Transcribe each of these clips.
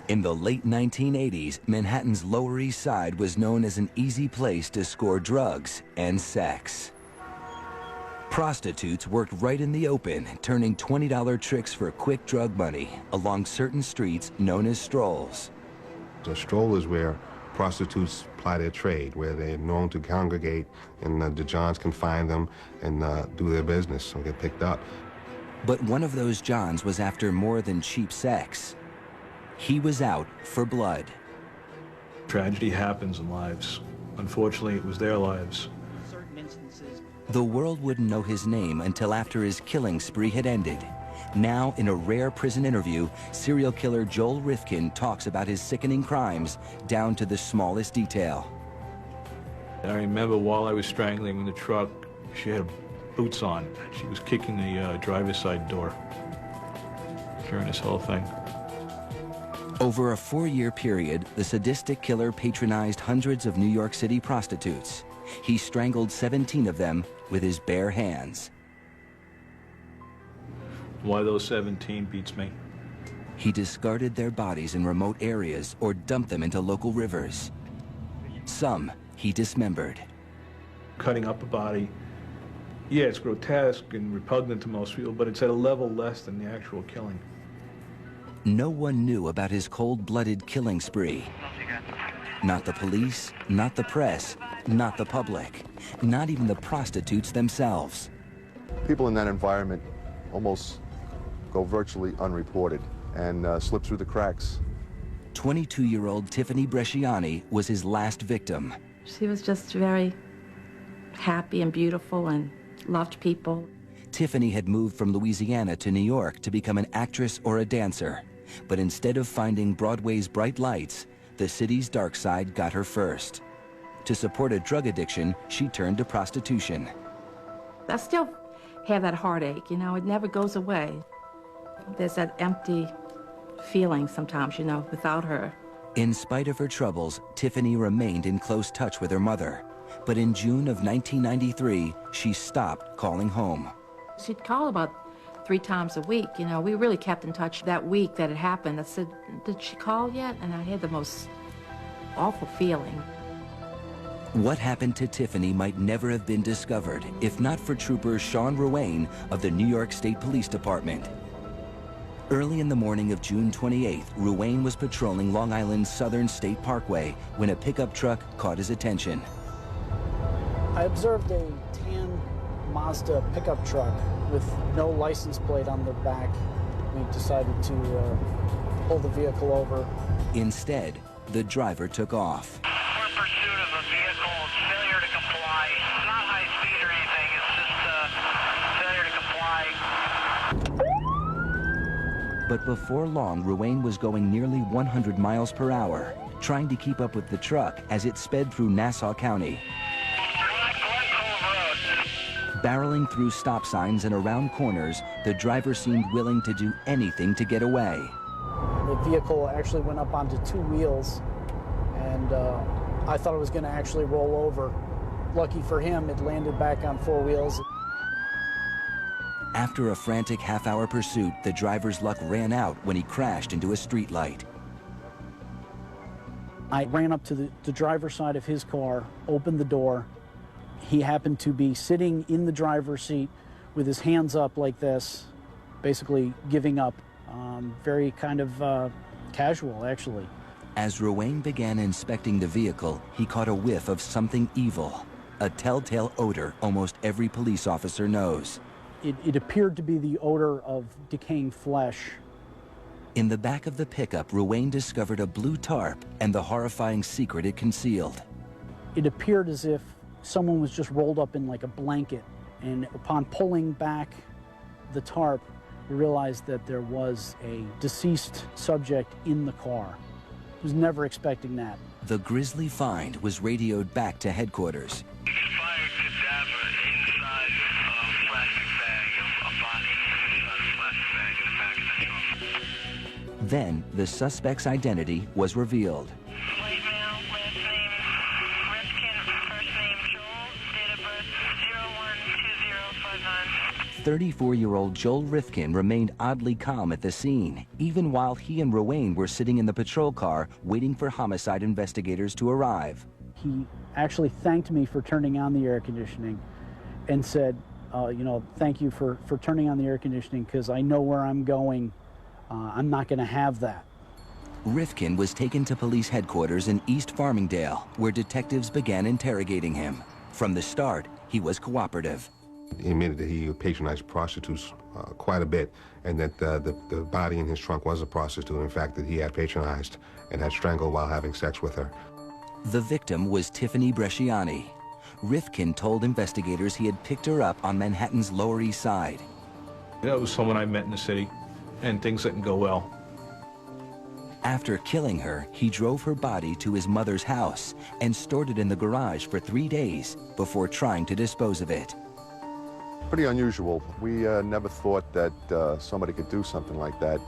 In the late 1980s, Manhattan's Lower East Side was known as an easy place to score drugs and sex. Prostitutes worked right in the open, turning $20 tricks for quick drug money along certain streets known as strolls. A stroll is where prostitutes ply their trade, where they're known to congregate, and the Johns can find them and do their business and get picked up. But one of those Johns was after more than cheap sex. He was out for blood. Tragedy happens in lives. Unfortunately, it was their lives. The world wouldn't know his name until after his killing spree had ended. Now, in a rare prison interview, serial killer Joel Rifkin talks about his sickening crimes down to the smallest detail. I remember while I was strangling in the truck, she had boots on. She was kicking the driver's side door during this whole thing. Over a 4-year period, the sadistic killer patronized hundreds of New York City prostitutes. He strangled 17 of them with his bare hands. Why those 17 beats me. He discarded their bodies in remote areas or dumped them into local rivers. Some he dismembered. Cutting up a body, yeah, it's grotesque and repugnant to most people, but it's at a level less than the actual killing. No one knew about his cold-blooded killing spree. Not the police, not the press, not the public, not even the prostitutes themselves. People in that environment almost go virtually unreported and slip through the cracks. 22-year-old Tiffany Bresciani was his last victim. She was just very happy and beautiful and loved people. Tiffany had moved from Louisiana to New York to become an actress or a dancer. But instead of finding Broadway's bright lights, the city's dark side got her first. To support a drug addiction, she turned to prostitution. I still have that heartache, you know, it never goes away. There's that empty feeling sometimes, you know, without her. In spite of her troubles, Tiffany remained in close touch with her mother. But in June of 1993, she stopped calling home. She'd call about 3 times a week, you know. We really kept in touch that week that it happened. I said, did she call yet? And I had the most awful feeling. What happened to Tiffany might never have been discovered if not for Trooper Sean Ruane of the New York State Police Department. Early in the morning of June 28th, Ruane was patrolling Long Island's Southern State Parkway when a pickup truck caught his attention. I observed a tan Mazda pickup truck with no license plate on the back. We decided to pull the vehicle over. Instead, the driver took off. We're in pursuit of a vehicle, failure to comply. It's not high speed or anything, it's just failure to comply. But before long, Ruane was going nearly 100 miles per hour, trying to keep up with the truck as it sped through Nassau County. Barreling through stop signs and around corners, the driver seemed willing to do anything to get away. The vehicle actually went up onto 2 wheels, and I thought it was going to actually roll over. Lucky for him, it landed back on 4 wheels. After a frantic half-hour pursuit, the driver's luck ran out when he crashed into a streetlight. I ran up to the driver's side of his car, opened the door. He happened to be sitting in the driver's seat with his hands up like this, basically giving up. Very kind of casual, actually. As Ruane began inspecting the vehicle, he caught a whiff of something evil, a telltale odor almost every police officer knows. It appeared to be the odor of decaying flesh. In the back of the pickup, Ruane discovered a blue tarp and the horrifying secret it concealed. It appeared as if someone was just rolled up in like a blanket, and upon pulling back the tarp, we realized that there was a deceased subject in the car. I was never expecting that. The grisly find was radioed back to headquarters. Expired cadaver inside a plastic bag, a body inside a plastic bag in the back of the trunk. Then the suspect's identity was revealed. White male, last name Rifkin, first name Joel, date of birth 012059. 34-year-old Joel Rifkin remained oddly calm at the scene, even while he and Ruane were sitting in the patrol car waiting for homicide investigators to arrive. He actually thanked me for turning on the air conditioning and said, you know, thank you for turning on the air conditioning because I know where I'm going. I'm not going to have that. Rifkin was taken to police headquarters in East Farmingdale, where detectives began interrogating him. From the start, he was cooperative. He admitted that he patronized prostitutes quite a bit, and that the body in his trunk was a prostitute. In fact, that he had patronized and had strangled while having sex with her. The victim was Tiffany Bresciani. Rifkin told investigators he had picked her up on Manhattan's Lower East Side. That was someone I met in the city, and things didn't go well. After killing her, he drove her body to his mother's house and stored it in the garage for 3 days before trying to dispose of it. Pretty unusual. We never thought that somebody could do something like that.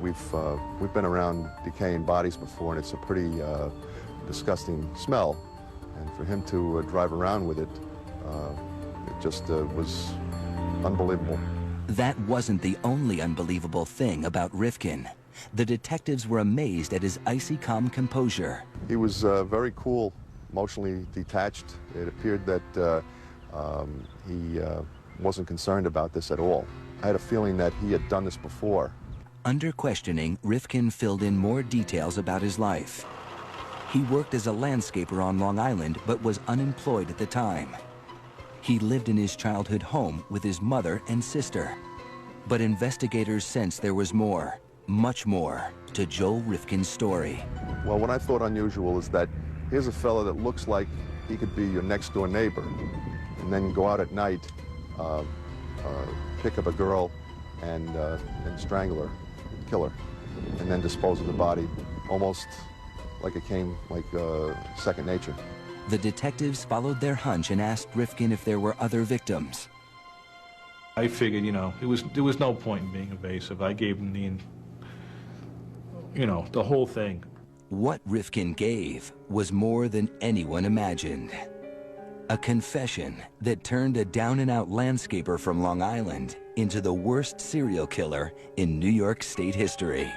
We've been around decaying bodies before, and it's a pretty disgusting smell. And for him to drive around with it, it just was unbelievable. That wasn't the only unbelievable thing about Rifkin. The detectives were amazed at his icy calm composure. He was very cool, emotionally detached. It appeared that he wasn't concerned about this at all. I had a feeling that he had done this before. Under questioning, Rifkin filled in more details about his life. He worked as a landscaper on Long Island, but was unemployed at the time. He lived in his childhood home with his mother and sister. But investigators sensed there was more, much more, to Joel Rifkin's story. Well, what I thought unusual is that here's a fella that looks like he could be your next door neighbor, and then go out at night, pick up a girl and strangle her, kill her, and then dispose of the body, almost like it came like second nature. The detectives followed their hunch and asked Rifkin if there were other victims. I figured, you know, there was no point in being evasive. I gave him the whole thing. What Rifkin gave was more than anyone imagined. A confession that turned a down-and-out landscaper from Long Island into the worst serial killer in New York State history.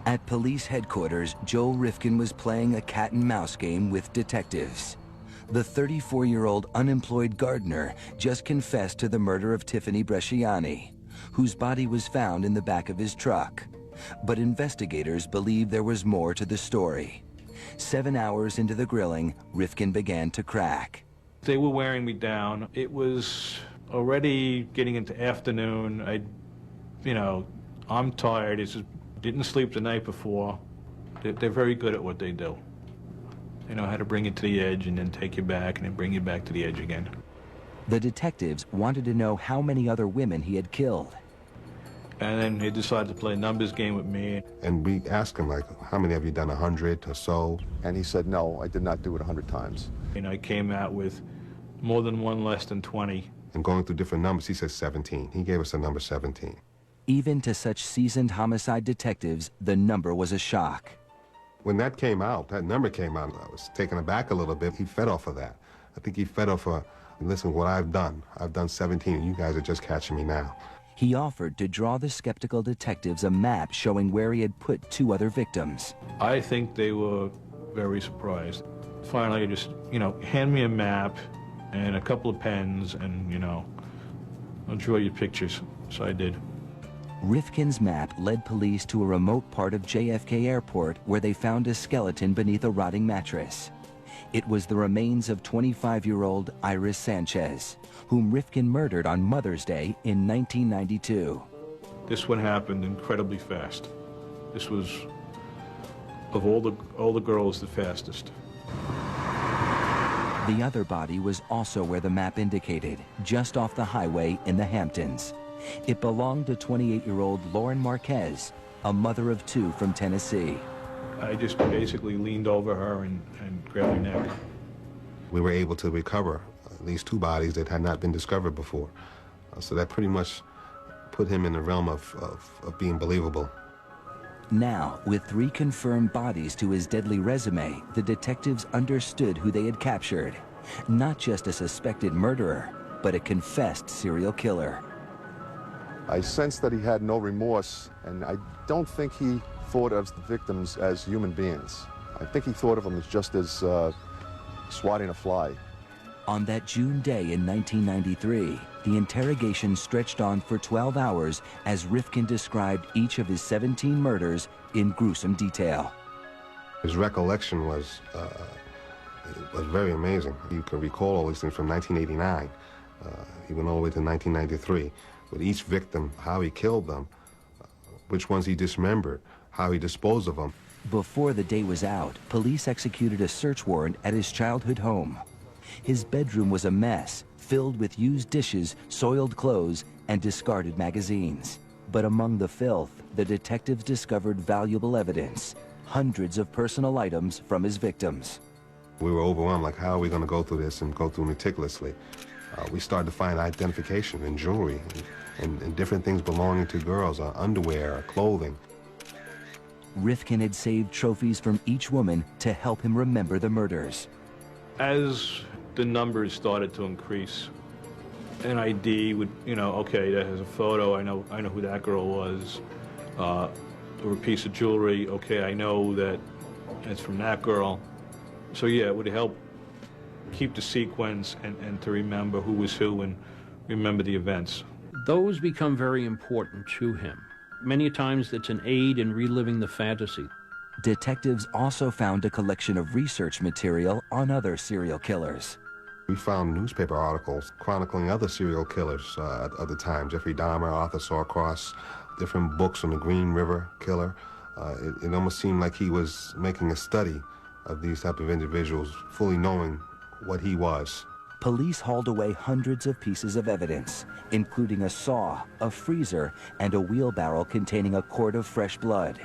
At police headquarters, Joel Rifkin was playing a cat-and-mouse game with detectives. The 34-year-old unemployed gardener just confessed to the murder of Tiffany Bresciani, whose body was found in the back of his truck. But investigators believe there was more to the story. 7 hours into the grilling, Rifkin began to crack. They were wearing me down. It was already getting into afternoon. I'm tired. Didn't sleep the night before. They're very good at what they do. They know how to bring you to the edge and then take you back and then bring you back to the edge again. The detectives wanted to know how many other women he had killed. And then he decided to play a numbers game with me. And we asked him, like, how many have you done, 100 or so? And he said, no, I did not do it 100 times. And I came out with more than one, less than 20. And going through different numbers, he said 17. He gave us the number 17. Even to such seasoned homicide detectives, the number was a shock. When that came out, that number came out, I was taken aback a little bit. He fed off of that. I think he fed off of, listen, what I've done 17, and you guys are just catching me now. He offered to draw the skeptical detectives a map showing where he had put 2 other victims. I think they were very surprised. Finally, I just, hand me a map and a couple of pens and, I'll draw you pictures. So I did. Rifkin's map led police to a remote part of JFK Airport where they found a skeleton beneath a rotting mattress. It was the remains of 25-year-old Iris Sanchez, whom Rifkin murdered on Mother's Day in 1992. This one happened incredibly fast. This was, of all the girls, the fastest. The other body was also where the map indicated, just off the highway in the Hamptons. It belonged to 28-year-old Lauren Marquez, a mother of 2 from Tennessee. I just basically leaned over her and grabbed her neck. We were able to recover these 2 bodies that had not been discovered before. So that pretty much put him in the realm of being believable. Now, with 3 confirmed bodies to his deadly resume, the detectives understood who they had captured. Not just a suspected murderer, but a confessed serial killer. I sensed that he had no remorse, and I don't think he thought of the victims as human beings. I think he thought of them as just as swatting a fly. On that June day in 1993, the interrogation stretched on for 12 hours as Rifkin described each of his 17 murders in gruesome detail. His recollection was very amazing. You can recall all these things from 1989. He went all the way to 1993. With each victim, how he killed them, which ones he dismembered, how he disposed of them. Before the day was out, police executed a search warrant at his childhood home. His bedroom was a mess, filled with used dishes, soiled clothes, and discarded magazines. But among the filth, the detectives discovered valuable evidence, hundreds of personal items from his victims. We were overwhelmed, like, how are we going to go through this and go through meticulously? We started to find identification and jewelry and different things belonging to girls, underwear, clothing. Rifkin had saved trophies from each woman to help him remember the murders. As the numbers started to increase, an ID would, okay, that has a photo, I know who that girl was, or a piece of jewelry, okay, I know that it's from that girl. So yeah, it would help keep the sequence and to remember who was who and remember the events. Those become very important to him. Many times it's an aid in reliving the fantasy. Detectives also found a collection of research material on other serial killers. We found newspaper articles chronicling other serial killers at the time, Jeffrey Dahmer, Arthur Sawcross, different books on the Green River Killer. It almost seemed like he was making a study of these type of individuals, fully knowing what he was. Police hauled away hundreds of pieces of evidence, including a saw, a freezer, and a wheelbarrow containing a quart of fresh blood.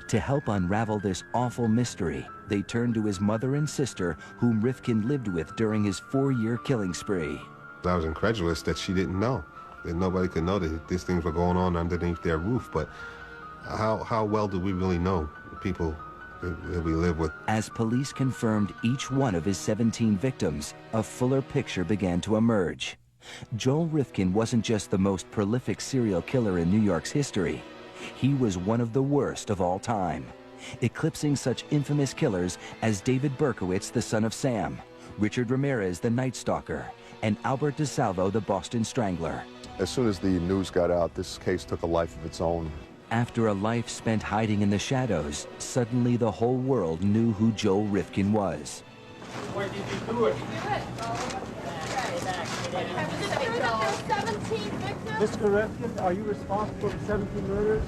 To help unravel this awful mystery, they turned to his mother and sister, whom Rifkin lived with during his 4-year killing spree. I was incredulous that she didn't know, that nobody could know that these things were going on underneath their roof. But how well do we really know the people that we live with? As police confirmed each one of his 17 victims, a fuller picture began to emerge. Joel Rifkin wasn't just the most prolific serial killer in New York's history. He was one of the worst of all time, eclipsing such infamous killers as David Berkowitz, the son of Sam, Richard Ramirez, the Night Stalker, and Albert DeSalvo, the Boston Strangler. As soon as the news got out, this case took a life of its own. After a life spent hiding in the shadows, suddenly the whole world knew who Joel Rifkin was. Where did you do it? Mr. Rifkin, are you responsible for the 17 murders?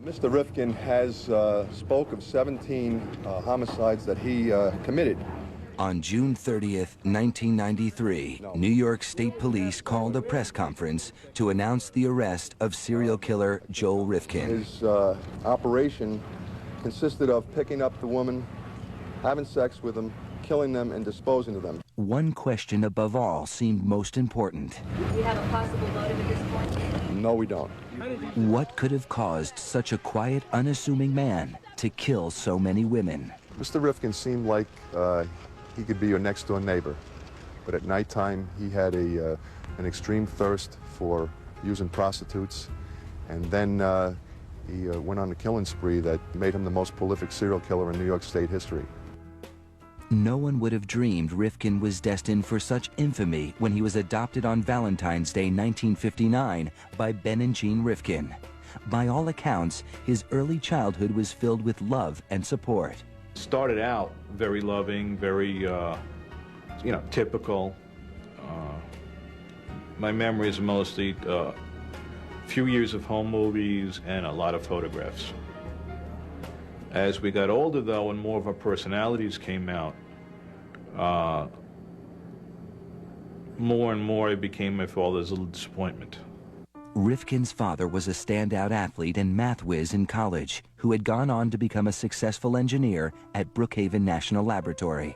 Mr. Rifkin has spoke of 17 homicides that he committed. On June 30th, 1993, New York State Police called a press conference to announce the arrest of serial killer Joel Rifkin. His operation consisted of picking up the woman, having sex with them, killing them, and disposing of them. One question above all seemed most important. Do you have a possible motive at this point? No, we don't. What could have caused such a quiet, unassuming man to kill so many women? Mr. Rifkin seemed like he could be your next-door neighbor, but at nighttime he had an extreme thirst for using prostitutes, and then he went on a killing spree that made him the most prolific serial killer in New York State history. No one would have dreamed Rifkin was destined for such infamy when he was adopted on Valentine's Day 1959 by Ben and Jean Rifkin. By all accounts, his early childhood was filled with love and support. Started out very loving, very, typical. My memories are mostly a few years of home movies and a lot of photographs. As we got older, though, and more of our personalities came out, more and more it became my father's little disappointment. Rifkin's father was a standout athlete and math whiz in college who had gone on to become a successful engineer at Brookhaven National Laboratory.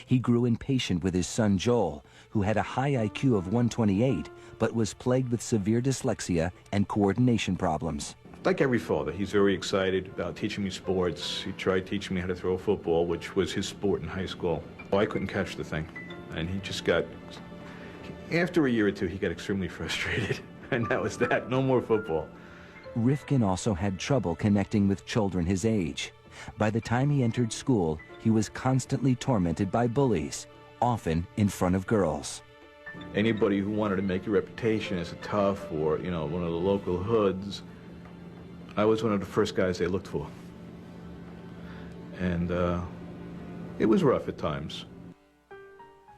He grew impatient with his son Joel, who had a high IQ of 128, but was plagued with severe dyslexia and coordination problems. Like every father, he's very excited about teaching me sports. He tried teaching me how to throw a football, which was his sport in high school. I couldn't catch the thing, and he just got, after a year or two, he got extremely frustrated, and that was that. No more football. Rifkin also had trouble connecting with children his age. By the time he entered school, he was constantly tormented by bullies, often in front of girls. Anybody who wanted to make a reputation as a tough or, you know, one of the local hoods, I was one of the first guys they looked for. And it was rough at times.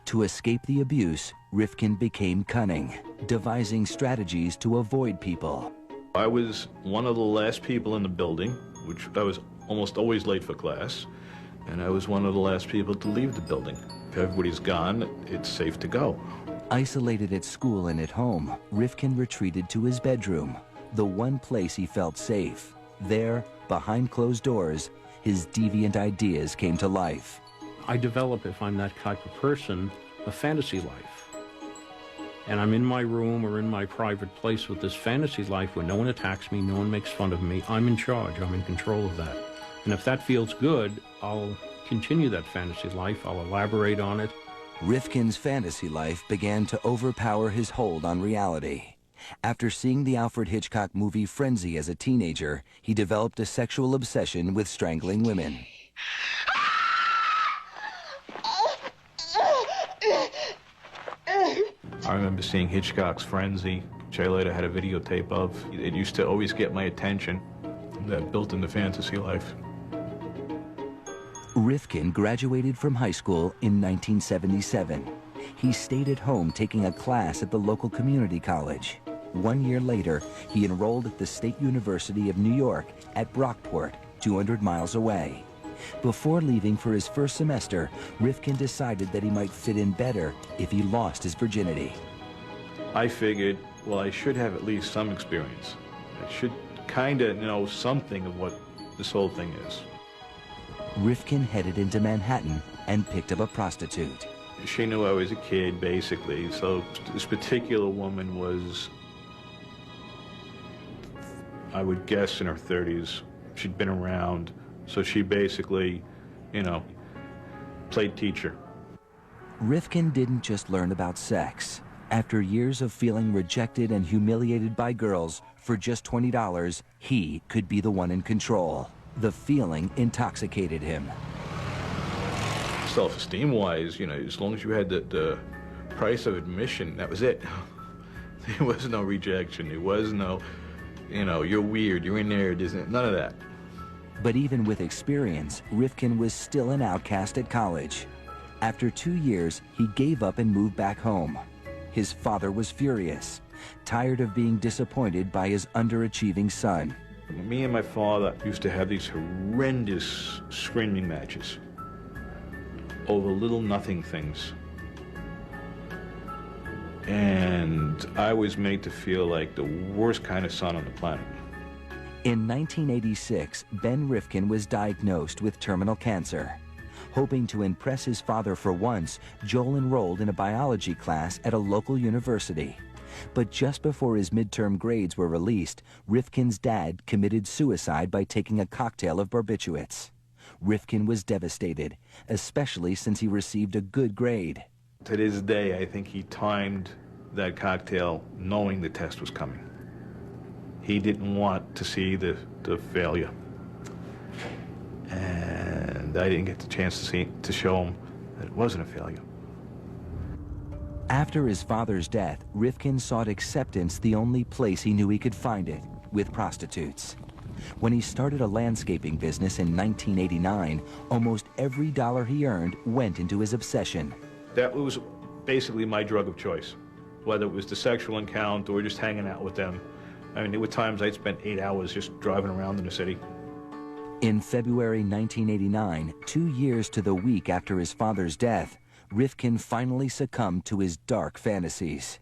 To escape the abuse, Rifkin became cunning, devising strategies to avoid people. I was one of the last people in the building, which I was almost always late for class, and I was one of the last people to leave the building. If everybody's gone, it's safe to go. Isolated at school and at home, Rifkin retreated to his bedroom, the one place he felt safe. There, behind closed doors, his deviant ideas came to life. I develop, if I'm that type of person, a fantasy life. And I'm in my room or in my private place with this fantasy life where no one attacks me, no one makes fun of me. I'm in charge, I'm in control of that. And if that feels good, I'll continue that fantasy life, I'll elaborate on it. Rifkin's fantasy life began to overpower his hold on reality. After seeing the Alfred Hitchcock movie Frenzy as a teenager, he developed a sexual obsession with strangling women. I remember seeing Hitchcock's Frenzy, which I later had a videotape of. It used to always get my attention, that built into fantasy life. Rifkin graduated from high school in 1977. He stayed at home taking a class at the local community college. 1 year later, he enrolled at the State University of New York at Brockport, 200 miles away. Before leaving for his first semester, Rifkin decided that he might fit in better if he lost his virginity. I figured, well, I should have at least some experience. I should kind of know something of what this whole thing is. Rifkin headed into Manhattan and picked up a prostitute. She knew I was a kid, basically, so this particular woman was, I would guess, in her 30s. She'd been around, so she basically, you know, played teacher. Rifkin didn't just learn about sex. After years of feeling rejected and humiliated by girls, for just $20, he could be the one in control. The feeling intoxicated him. Self-esteem-wise, you know, as long as you had the price of admission, that was it. There was no rejection. There was no, you know, you're weird, you're in there, none of that. But even with experience, Rifkin was still an outcast at college. After 2 years, he gave up and moved back home. His father was furious, tired of being disappointed by his underachieving son. Me and my father used to have these horrendous screaming matches over little nothing things. And I was made to feel like the worst kind of son on the planet. In 1986, Ben Rifkin was diagnosed with terminal cancer. Hoping to impress his father for once, Joel enrolled in a biology class at a local university. But just before his midterm grades were released, Rifkin's dad committed suicide by taking a cocktail of barbiturates. Rifkin was devastated, especially since he received a good grade. To this day, I think he timed that cocktail knowing the test was coming. He didn't want to see the failure. And I didn't get the chance to show him that it wasn't a failure. After his father's death, Rifkin sought acceptance the only place he knew he could find it, with prostitutes. When he started a landscaping business in 1989, almost every dollar he earned went into his obsession. That was basically my drug of choice, whether it was the sexual encounter or just hanging out with them. I mean, there were times I'd spend 8 hours just driving around in the city. In February 1989, 2 years to the week after his father's death, Rifkin finally succumbed to his dark fantasies.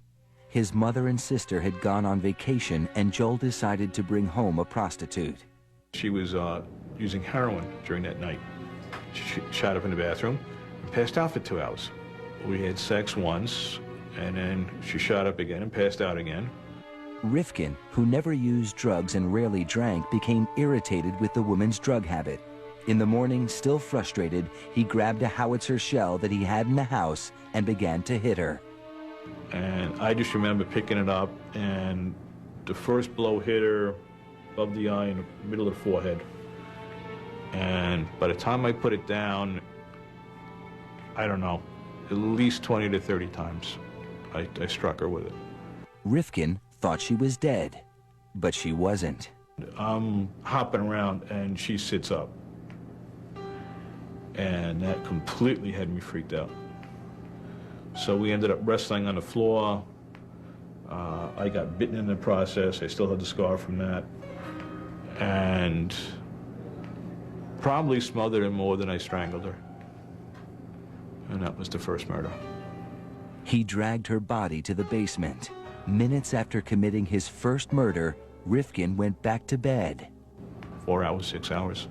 His mother and sister had gone on vacation, and Joel decided to bring home a prostitute. She was using heroin during that night. She shot up in the bathroom and passed out for 2 hours. We had sex once, and then she shot up again and passed out again. Rifkin, who never used drugs and rarely drank, became irritated with the woman's drug habit. In the morning, still frustrated, he grabbed a howitzer shell that he had in the house and began to hit her. And I just remember picking it up, and the first blow hit her above the eye in the middle of the forehead. And by the time I put it down, I don't know, at least 20 to 30 times I struck her with it. Rifkin thought she was dead, but she wasn't. I'm hopping around, and she sits up. And that completely had me freaked out. So we ended up wrestling on the floor. I got bitten in the process. I still had the scar from that. And probably smothered her more than I strangled her. And that was the first murder. He dragged her body to the basement. Minutes after committing his first murder, Rifkin went back to bed. 4 hours, 6 hours.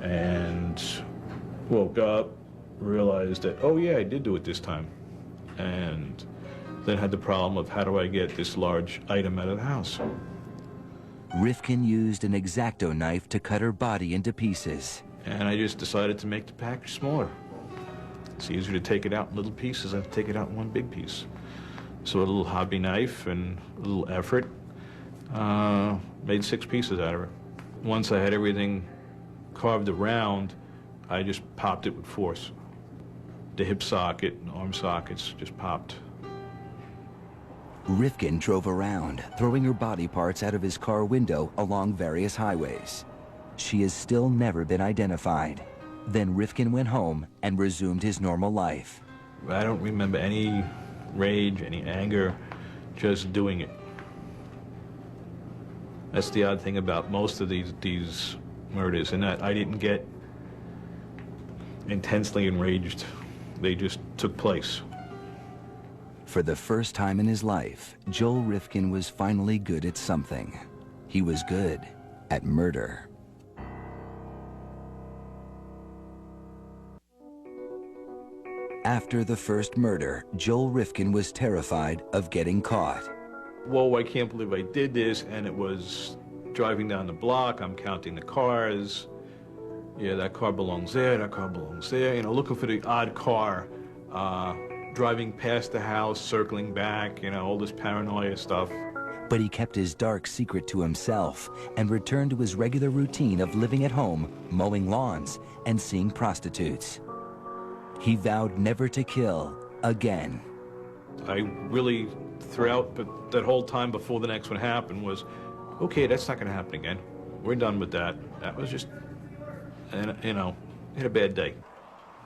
And woke up, realized that, oh yeah, I did do it this time. And then had the problem of how do I get this large item out of the house? Rifkin used an X-Acto knife to cut her body into pieces. And I just decided to make the package smaller. It's easier to take it out in little pieces than to take it out in one big piece. So a little hobby knife and a little effort, made 6 pieces out of her. Once I had everything carved around, I just popped it with force. The hip socket and arm sockets just popped. Rifkin drove around, throwing her body parts out of his car window along various highways. She has still never been identified. Then Rifkin went home and resumed his normal life. I don't remember any rage, any anger, just doing it. That's the odd thing about most of these murders, in that I didn't get intensely enraged. They just took place. For the first time in his life, Joel Rifkin was finally good at something. He was good at murder. After the first murder, Joel Rifkin was terrified of getting caught. Whoa, I can't believe I did this, and it was driving down the block, I'm counting the cars. Yeah, that car belongs there, that car belongs there. You know, looking for the odd car, driving past the house, circling back, you know, all this paranoia stuff. But he kept his dark secret to himself and returned to his regular routine of living at home, mowing lawns, and seeing prostitutes. He vowed never to kill again. I really, throughout that whole time before the next one happened, was, okay, that's not going to happen again. We're done with that. That was just, you know, had a bad day.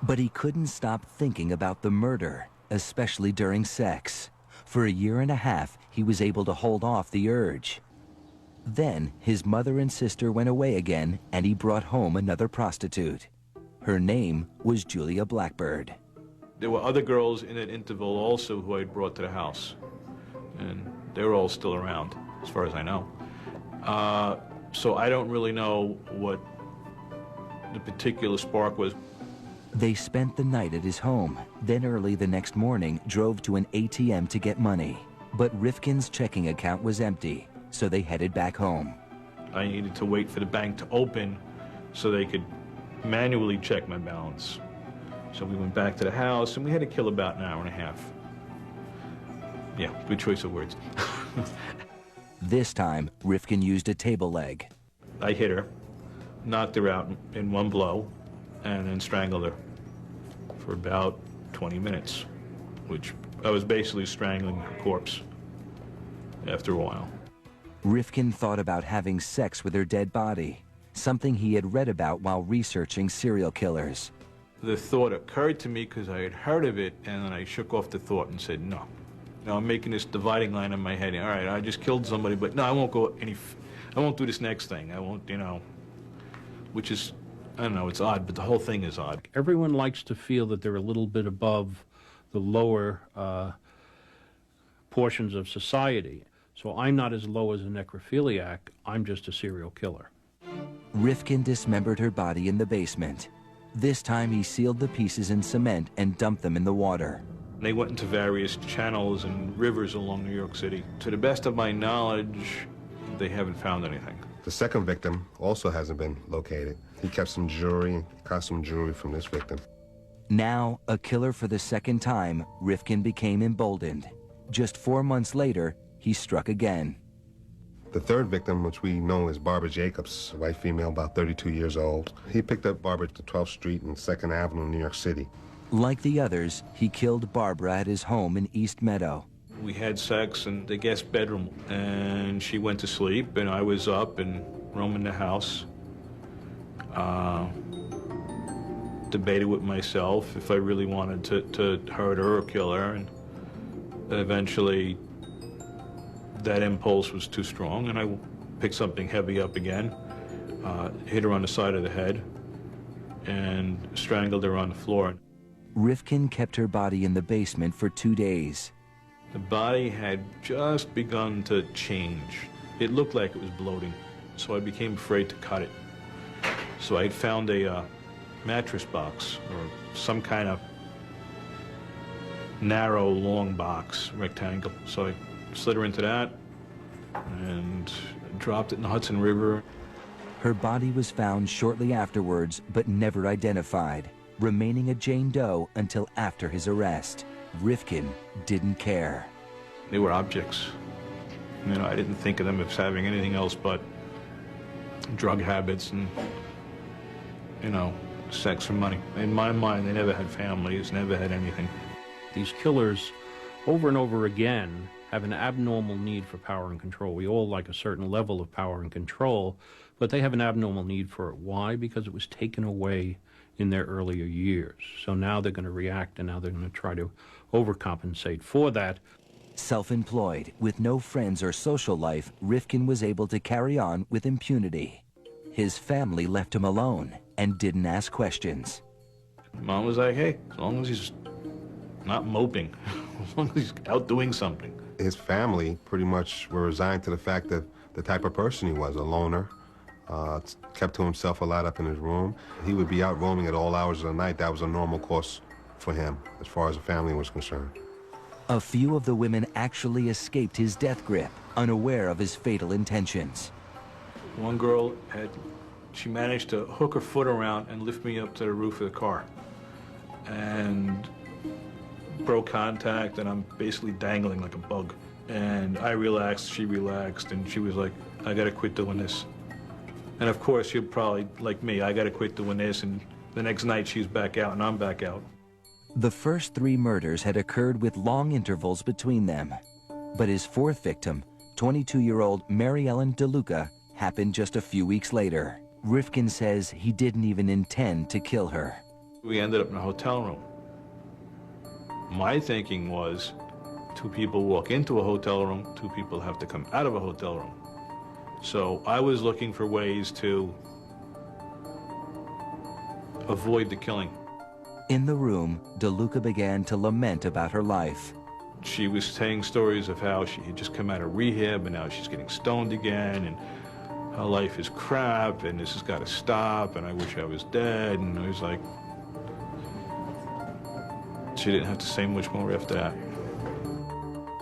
But he couldn't stop thinking about the murder, especially during sex. For a year and a half, he was able to hold off the urge. Then his mother and sister went away again, and he brought home another prostitute. Her name was Julia Blackbird. There were other girls in that interval also who I had brought to the house, and they were all still around, as far as I know. So I don't really know what the particular spark was. They spent the night at his home, then early the next morning drove to an ATM to get money. But Rifkin's checking account was empty, so they headed back home. I needed to wait for the bank to open so they could manually check my balance. So we went back to the house, and we had to kill about an hour and a half. Yeah, good choice of words. This time, Rifkin used a table leg. I hit her, knocked her out in one blow, and then strangled her for about 20 minutes, which I was basically strangling her corpse after a while. Rifkin thought about having sex with her dead body, something he had read about while researching serial killers. The thought occurred to me because I had heard of it, and then I shook off the thought and said, no. Now I'm making this dividing line in my head. All right, I just killed somebody, but no, I won't go I won't do this next thing. I won't, you know, which is, I don't know, it's odd, but the whole thing is odd. Everyone likes to feel that they're a little bit above the lower portions of society. So I'm not as low as a necrophiliac, I'm just a serial killer. Rifkin dismembered her body in the basement. This time he sealed the pieces in cement and dumped them in the water. They went into various channels and rivers along New York City. To the best of my knowledge, they haven't found anything. The second victim also hasn't been located. He kept some jewelry, costume jewelry from this victim. Now, a killer for the second time, Rifkin became emboldened. Just 4 months later, he struck again. The third victim, which we know as Barbara Jacobs, a white female about 32 years old, he picked up Barbara to 12th Street and 2nd Avenue in New York City. Like the others, he killed Barbara at his home in East Meadow. We had sex in the guest bedroom, and she went to sleep, and I was up and roaming the house. Debated with myself if I really wanted to hurt her or kill her, and eventually that impulse was too strong, and I picked something heavy up again, hit her on the side of the head, and strangled her on the floor. Rifkin kept her body in the basement for 2 days. The body had just begun to change. It looked like it was bloating, so I became afraid to cut it. So I had found a mattress box, or some kind of narrow, long box, rectangle. So I slid her into that and dropped it in the Hudson River. Her body was found shortly afterwards, but never identified, remaining a Jane Doe until after his arrest. Rifkin didn't care. They were objects. You know, I didn't think of them as having anything else but drug habits and, you know, sex for money. In my mind, they never had families, never had anything. These killers, over and over again, have an abnormal need for power and control. We all like a certain level of power and control, but they have an abnormal need for it. Why? Because it was taken away in their earlier years. So now they're going to react, and now they're going to try to overcompensate for that. Self-employed, with no friends or social life, Rifkin was able to carry on with impunity. His family left him alone and didn't ask questions. Mom was like, hey, as long as he's not moping, as long as he's out doing something. His family pretty much were resigned to the fact that the type of person he was, a loner, kept to himself a lot up in his room. He would be out roaming at all hours of the night. That was a normal course for him, as far as the family was concerned. A few of the women actually escaped his death grip, unaware of his fatal intentions. One girl she managed to hook her foot around and lift me up to the roof of the car. And broke contact, and I'm basically dangling like a bug. And I relaxed, she relaxed, and she was like, I gotta quit doing this. And of course, you're probably like me, I gotta quit doing this, and the next night she's back out and I'm back out. The first 3 murders had occurred with long intervals between them. But his 4th victim, 22-year-old Mary Ellen DeLuca, happened just a few weeks later. Rifkin says he didn't even intend to kill her. We ended up in a hotel room. My thinking was, 2 people walk into a hotel room, 2 people have to come out of a hotel room. So I was looking for ways to avoid the killing. In the room, DeLuca began to lament about her life. She was saying stories of how she had just come out of rehab and now she's getting stoned again, and her life is crap and this has got to stop and I wish I was dead. And I was like, she didn't have to say much more after that.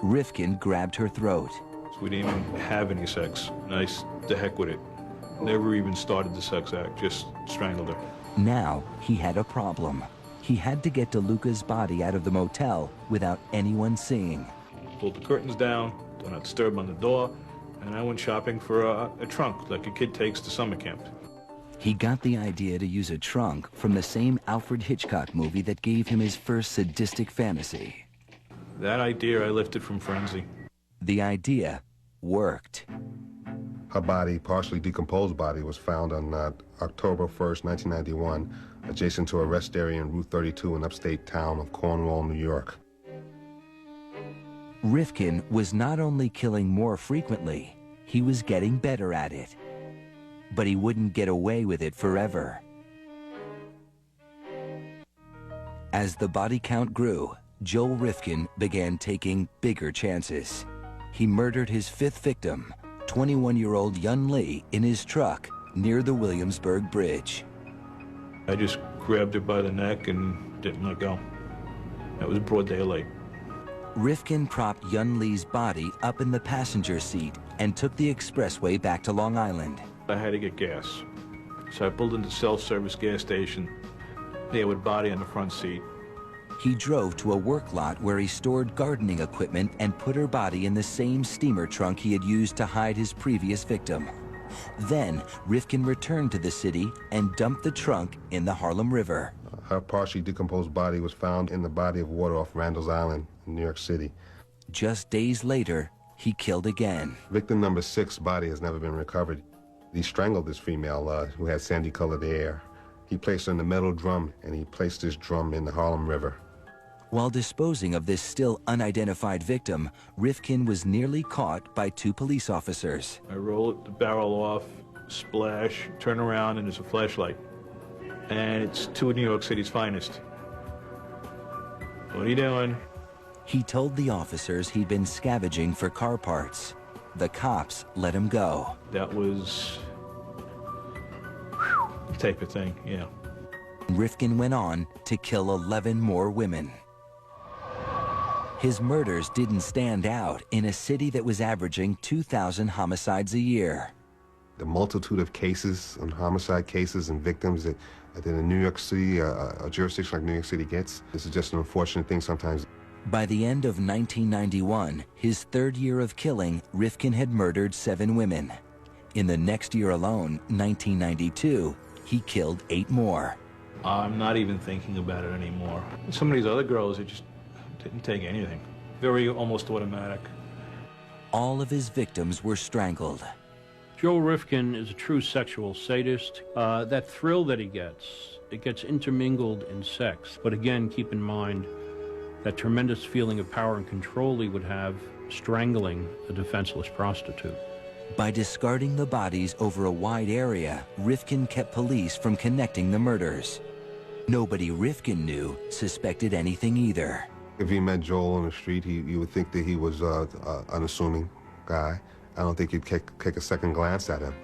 Rifkin grabbed her throat. So we didn't even have any sex. Nice, the heck with it. Never even started the sex act, just strangled her. Now he had a problem. He had to get DeLuca's body out of the motel without anyone seeing. Pulled the curtains down, do not disturb on the door, and I went shopping for a trunk like a kid takes to summer camp. He got the idea to use a trunk from the same Alfred Hitchcock movie that gave him his first sadistic fantasy. That idea I lifted from Frenzy. The idea worked. Her body, partially decomposed body, was found on October 1st, 1991, adjacent to a rest area in Route 32 in upstate town of Cornwall, New York. Rifkin was not only killing more frequently, he was getting better at it. But he wouldn't get away with it forever. As the body count grew, Joel Rifkin began taking bigger chances. He murdered his 5th victim, 21-year-old Yun Lee, in his truck near the Williamsburg Bridge. I just grabbed her by the neck and didn't let go. It was broad daylight. Rifkin propped Yun Lee's body up in the passenger seat and took the expressway back to Long Island. I had to get gas. So I pulled into the self-service gas station there with body on the front seat. He drove to a work lot where he stored gardening equipment and put her body in the same steamer trunk he had used to hide his previous victim. Then, Rifkin returned to the city and dumped the trunk in the Harlem River. Her partially decomposed body was found in the body of water off Randall's Island in New York City. Just days later, he killed again. Victim number 6's body has never been recovered. He strangled this female who had sandy-colored hair. He placed her in a metal drum, and he placed this drum in the Harlem River. While disposing of this still unidentified victim, Rifkin was nearly caught by 2 police officers. I roll the barrel off, splash, turn around, and there's a flashlight. And it's 2 of New York City's finest. What are you doing? He told the officers he'd been scavenging for car parts. The cops let him go. That was the type of thing, yeah. Rifkin went on to kill 11 more women. His murders didn't stand out in a city that was averaging 2,000 homicides a year. The multitude of cases and homicide cases and victims that in New York City, a jurisdiction like New York City gets, this is just an unfortunate thing sometimes. By the end of 1991, his 3rd year of killing, Rifkin had murdered 7 women. In the next year alone, 1992, he killed 8 more. I'm not even thinking about it anymore. Some of these other girls, it just didn't take anything. Very almost automatic. All of his victims were strangled. Joe Rifkin is a true sexual sadist. That thrill that he gets, it gets intermingled in sex. But again, keep in mind that tremendous feeling of power and control he would have strangling a defenseless prostitute. By discarding the bodies over a wide area, Rifkin kept police from connecting the murders. Nobody Rifkin knew suspected anything either. If you met Joel on the street, you would think that he was an unassuming guy. I don't think you'd take a second glance at him.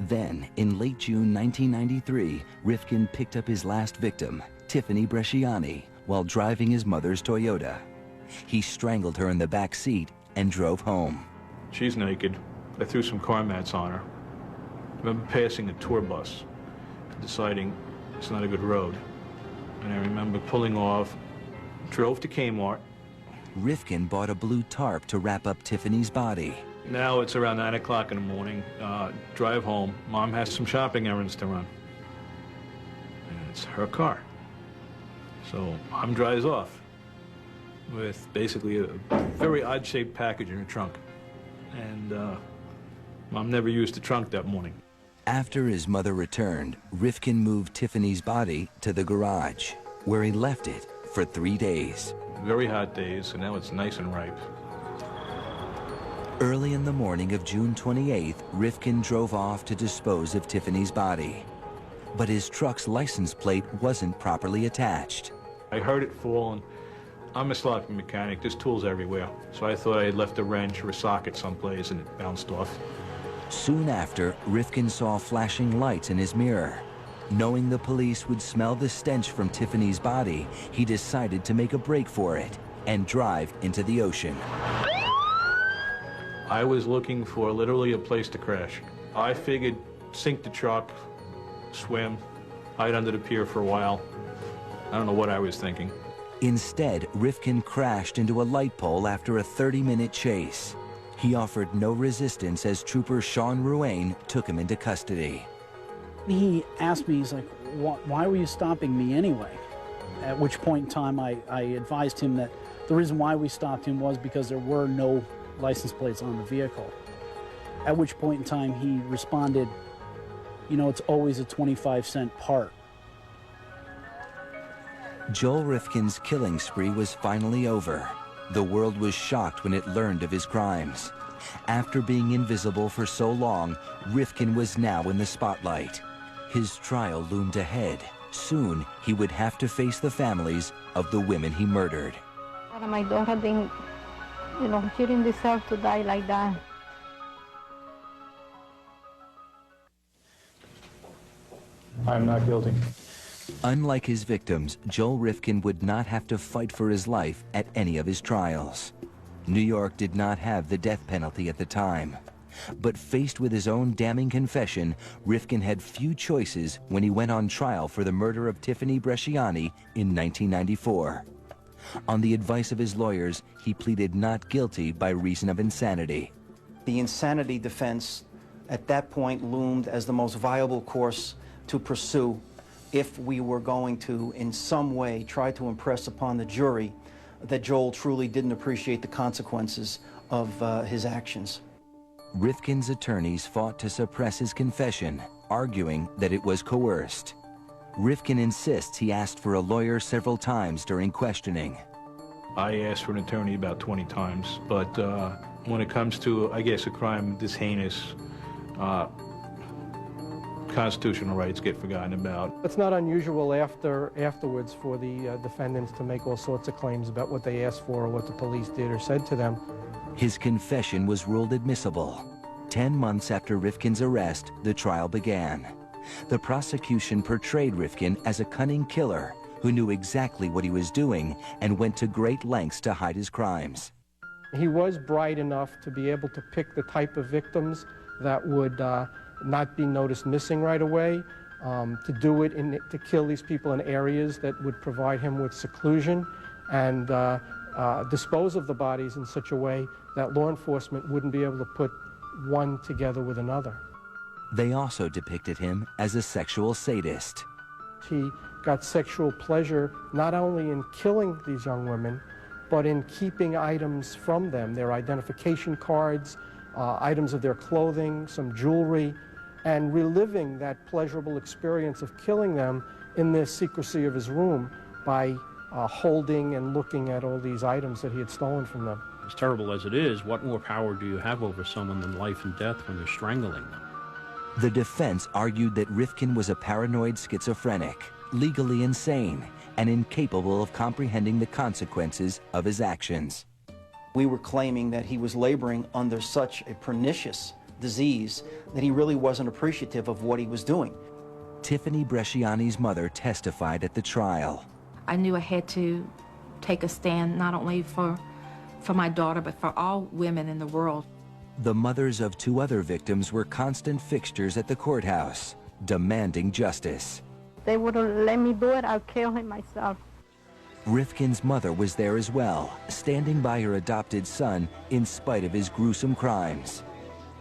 Then, in late June 1993, Rifkin picked up his last victim, Tiffany Bresciani, while driving his mother's Toyota. He strangled her in the back seat and drove home. She's naked. I threw some car mats on her. I remember passing a tour bus, deciding it's not a good road. And I remember pulling off, drove to Kmart. Rifkin bought a blue tarp to wrap up Tiffany's body. Now it's around 9 o'clock in the morning. Drive home. Mom has some shopping errands to run. And it's her car. So Mom drives off with basically a very odd-shaped package in her trunk. And Mom never used the trunk that morning. After his mother returned, Rifkin moved Tiffany's body to the garage, where he left it for 3 days. Very hot days, and now it's nice and ripe. Early in the morning of June 28th, Rifkin drove off to dispose of Tiffany's body. But his truck's license plate wasn't properly attached. I heard it fall, and I'm a sloppy mechanic. There's tools everywhere. So I thought I had left a wrench or a socket someplace, and it bounced off. Soon after, Rifkin saw flashing lights in his mirror. Knowing the police would smell the stench from Tiffany's body, he decided to make a break for it and drive into the ocean. I was looking for literally a place to crash. I figured sink the truck, swim, hide under the pier for a while. I don't know what I was thinking. Instead, Rifkin crashed into a light pole after a 30-minute chase. He offered no resistance as Trooper Sean Ruane took him into custody. He asked me, he's like, why were you stopping me anyway? At which point in time I advised him that the reason why we stopped him was because there were no license plates on the vehicle. At which point in time he responded, you know, it's always a 25-cent part. Joel Rifkin's killing spree was finally over. The world was shocked when it learned of his crimes. After being invisible for so long, Rifkin was now in the spotlight. His trial loomed ahead. Soon, he would have to face the families of the women he murdered. My daughter didn't, she didn't deserve to die like that. I'm not guilty. Unlike his victims, Joel Rifkin would not have to fight for his life at any of his trials. New York did not have the death penalty at the time. But faced with his own damning confession, Rifkin had few choices when he went on trial for the murder of Tiffany Bresciani in 1994. On the advice of his lawyers, he pleaded not guilty by reason of insanity. The insanity defense at that point loomed as the most viable course to pursue if we were going to, in some way, try to impress upon the jury that Joel truly didn't appreciate the consequences of his actions. Rifkin's attorneys fought to suppress his confession, arguing that it was coerced. Rifkin insists he asked for a lawyer several times during questioning. I asked for an attorney about 20 times, but when it comes to, I guess, a crime this heinous, constitutional rights get forgotten about. It's not unusual afterwards for the defendants to make all sorts of claims about what they asked for or what the police did or said to them. His confession was ruled admissible. 10 months after Rifkin's arrest, the trial began. The prosecution portrayed Rifkin as a cunning killer who knew exactly what he was doing and went to great lengths to hide his crimes. He was bright enough to be able to pick the type of victims that would not be noticed missing right away, to do it, to kill these people in areas that would provide him with seclusion, and dispose of the bodies in such a way that law enforcement wouldn't be able to put one together with another. They also depicted him as a sexual sadist. He got sexual pleasure not only in killing these young women, but in keeping items from them, their identification cards, items of their clothing, some jewelry, and reliving that pleasurable experience of killing them in the secrecy of his room by holding and looking at all these items that he had stolen from them. As terrible as it is, what more power do you have over someone than life and death when you're strangling them? The defense argued that Rifkin was a paranoid schizophrenic, legally insane, and incapable of comprehending the consequences of his actions. We were claiming that he was laboring under such a pernicious disease that he really wasn't appreciative of what he was doing. Tiffany Bresciani's mother testified at the trial. I knew I had to take a stand not only for my daughter, but for all women in the world. The mothers of 2 other victims were constant fixtures at the courthouse, demanding justice. They wouldn't let me do it, I'll kill him myself. Rifkin's mother was there as well, standing by her adopted son in spite of his gruesome crimes.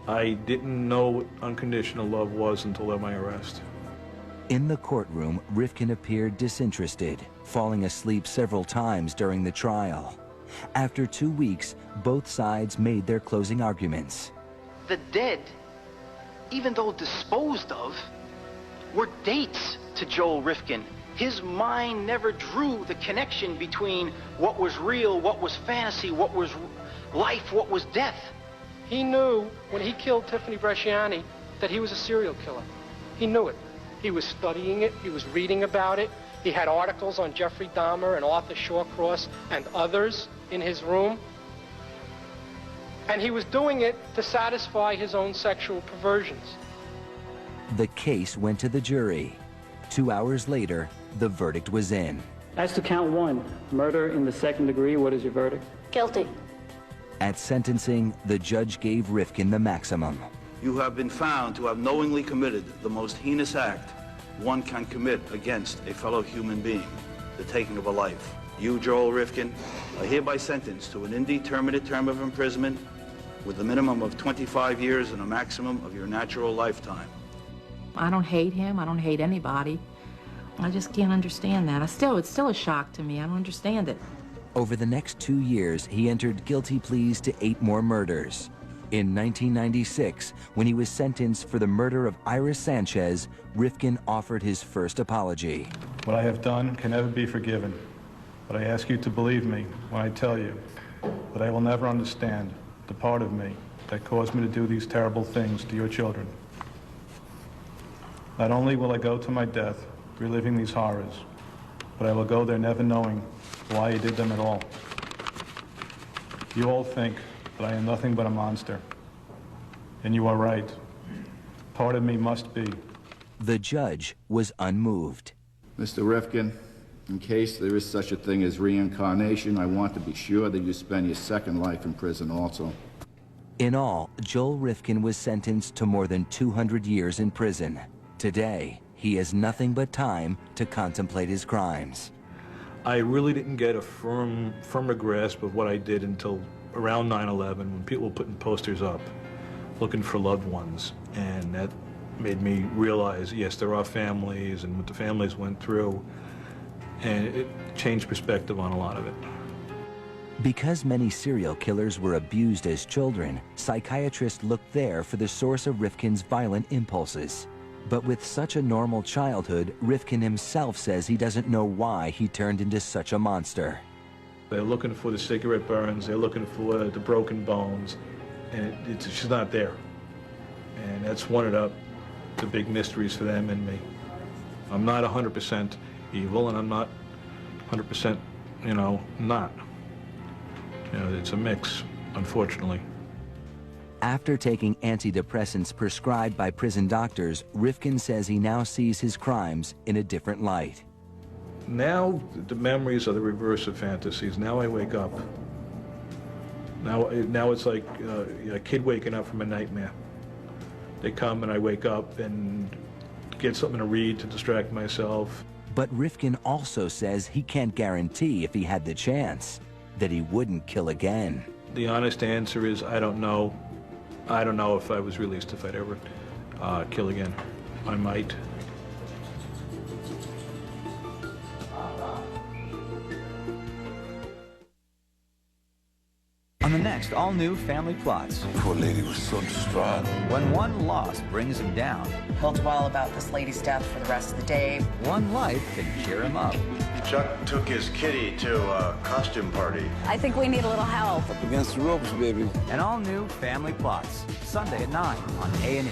I didn't know what unconditional love was until my arrest. In the courtroom, Rifkin appeared disinterested, falling asleep several times during the trial. After 2 weeks, both sides made their closing arguments. The dead, even though disposed of, were dates to Joel Rifkin. His mind never drew the connection between what was real, what was fantasy, what was life, what was death. He knew when he killed Tiffany Bresciani that he was a serial killer. He knew it. He was studying it. He was reading about it. He had articles on Jeffrey Dahmer and Arthur Shawcross and others in his room. And he was doing it to satisfy his own sexual perversions. The case went to the jury. 2 hours later, the verdict was in. As to count 1, murder in the 2nd degree, what is your verdict? Guilty. At sentencing, the judge gave Rifkin the maximum. You have been found to have knowingly committed the most heinous act one can commit against a fellow human being, the taking of a life. You, Joel Rifkin, are hereby sentenced to an indeterminate term of imprisonment with a minimum of 25 years and a maximum of your natural lifetime. I don't hate him. I don't hate anybody. I just can't understand that. It's still a shock to me. I don't understand it. Over the next 2 years, he entered guilty pleas to 8 more murders. In 1996, when he was sentenced for the murder of Iris Sanchez, Rifkin offered his first apology. What I have done can never be forgiven, but I ask you to believe me when I tell you that I will never understand the part of me that caused me to do these terrible things to your children. Not only will I go to my death reliving these horrors, but I will go there never knowing why I did them at all. You all think that I am nothing but a monster, and you are right. Part of me must be. The judge was unmoved. Mr. Rifkin, in case there is such a thing as reincarnation, I want to be sure that you spend your second life in prison also. In all, Joel Rifkin was sentenced to more than 200 years in prison. Today, he has nothing but time to contemplate his crimes. I really didn't get a firmer grasp of what I did until around 9/11, when people were putting posters up looking for loved ones, and that made me realize, yes, there are families and what the families went through, and it changed perspective on a lot of it. Because many serial killers were abused as children, psychiatrists looked there for the source of Rifkin's violent impulses. But with such a normal childhood, Rifkin himself says he doesn't know why he turned into such a monster. They're looking for the cigarette burns, they're looking for the broken bones, and it's just not there. And that's one of the big mysteries for them and me. I'm not 100% evil, and I'm not 100%, not. It's a mix, unfortunately. After taking antidepressants prescribed by prison doctors, Rifkin says he now sees his crimes in a different light. Now the memories are the reverse of fantasies. Now I wake up. Now it's like a kid waking up from a nightmare. They come and I wake up and get something to read to distract myself. But Rifkin also says he can't guarantee, if he had the chance, that he wouldn't kill again. The honest answer is I don't know. I don't know if I was released if I'd ever kill again. I might. On the next all-new Family Plots. Poor lady was so distraught. When one loss brings him down. He'll dwell about this lady's death for the rest of the day. One life can cheer him up. Chuck took his kitty to a costume party. I think we need a little help. Up against the ropes, baby. An all-new Family Plots. Sunday at 9 on A&E.